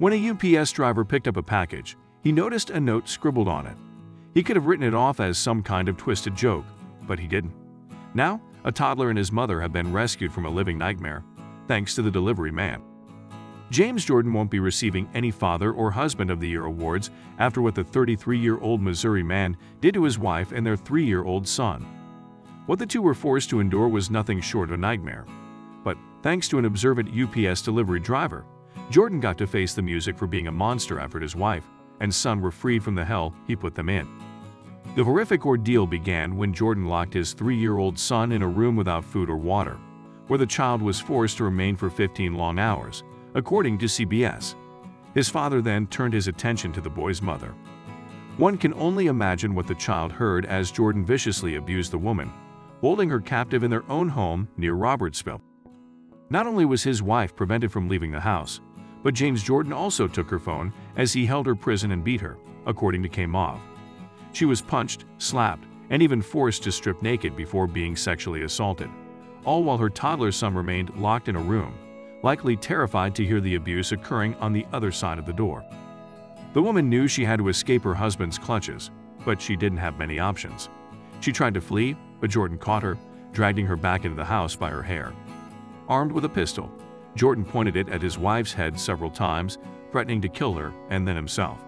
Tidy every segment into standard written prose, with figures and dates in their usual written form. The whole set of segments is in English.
When a UPS driver picked up a package, he noticed a note scribbled on it. He could have written it off as some kind of twisted joke, but he didn't. Now, a toddler and his mother have been rescued from a living nightmare, thanks to the delivery man. James Jordan won't be receiving any Father or Husband of the Year awards after what the 33-year-old Missouri man did to his wife and their 3-year-old son. What the two were forced to endure was nothing short of a nightmare. But thanks to an observant UPS delivery driver, Jordan got to face the music for being a monster after his wife and son were freed from the hell he put them in. The horrific ordeal began when Jordan locked his 3-year-old son in a room without food or water, where the child was forced to remain for 15 long hours, according to CBS. His father then turned his attention to the boy's mother. One can only imagine what the child heard as Jordan viciously abused the woman, holding her captive in their own home near Robertsville. Not only was his wife prevented from leaving the house, but James Jordan also took her phone as he held her prison and beat her, according to KMOV. She was punched, slapped, and even forced to strip naked before being sexually assaulted, all while her toddler son remained locked in a room, likely terrified to hear the abuse occurring on the other side of the door. The woman knew she had to escape her husband's clutches, but she didn't have many options. She tried to flee, but Jordan caught her, dragging her back into the house by her hair. Armed with a pistol, Jordan pointed it at his wife's head several times, threatening to kill her and then himself.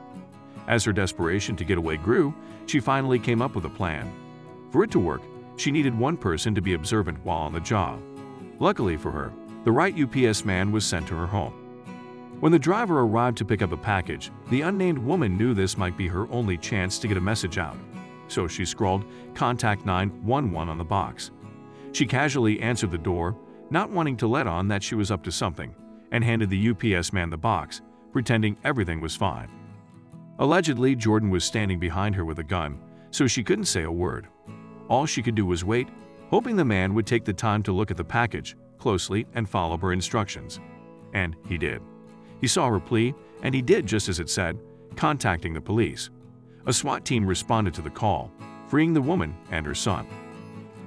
As her desperation to get away grew, she finally came up with a plan. For it to work, she needed one person to be observant while on the job. Luckily for her, the right UPS man was sent to her home. When the driver arrived to pick up a package, the unnamed woman knew this might be her only chance to get a message out. So she scrawled, "Contact 911" on the box. She casually answered the door, not wanting to let on that she was up to something, and handed the UPS man the box, pretending everything was fine. Allegedly, Jordan was standing behind her with a gun, so she couldn't say a word. All she could do was wait, hoping the man would take the time to look at the package closely and follow her instructions. And he did. He saw her plea, and he did just as it said, contacting the police. A SWAT team responded to the call, freeing the woman and her son.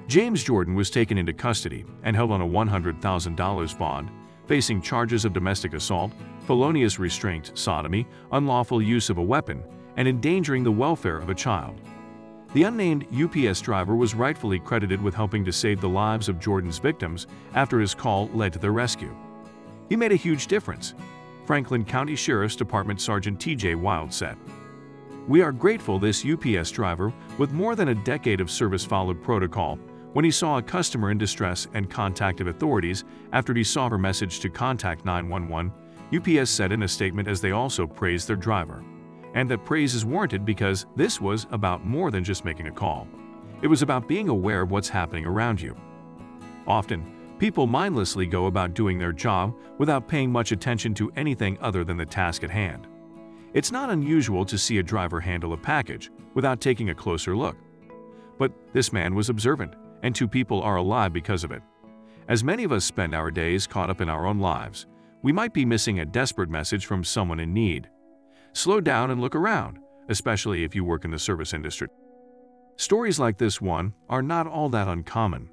James Jordan was taken into custody and held on a $100,000 bond, facing charges of domestic assault, felonious restraint, sodomy, unlawful use of a weapon, and endangering the welfare of a child. The unnamed UPS driver was rightfully credited with helping to save the lives of Jordan's victims after his call led to their rescue. He made a huge difference, Franklin County Sheriff's Department Sergeant T.J. Wild said. "We are grateful this UPS driver, with more than a decade of service, followed protocol when he saw a customer in distress and contacted authorities after he saw her message to contact 911, UPS said in a statement, as they also praised their driver. And that praise is warranted because this was about more than just making a call. It was about being aware of what's happening around you. Often, people mindlessly go about doing their job without paying much attention to anything other than the task at hand. It's not unusual to see a driver handle a package without taking a closer look. But this man was observant, and 2 people are alive because of it. As many of us spend our days caught up in our own lives, we might be missing a desperate message from someone in need. Slow down and look around, especially if you work in the service industry. Stories like this one are not all that uncommon.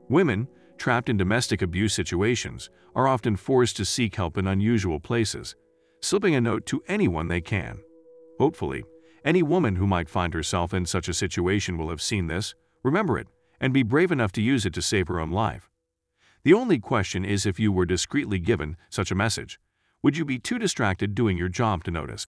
Women, trapped in domestic abuse situations, are often forced to seek help in unusual places, slipping a note to anyone they can. Hopefully, any woman who might find herself in such a situation will have seen this, remember it, and be brave enough to use it to save her own life. The only question is, if you were discreetly given such a message, would you be too distracted doing your job to notice?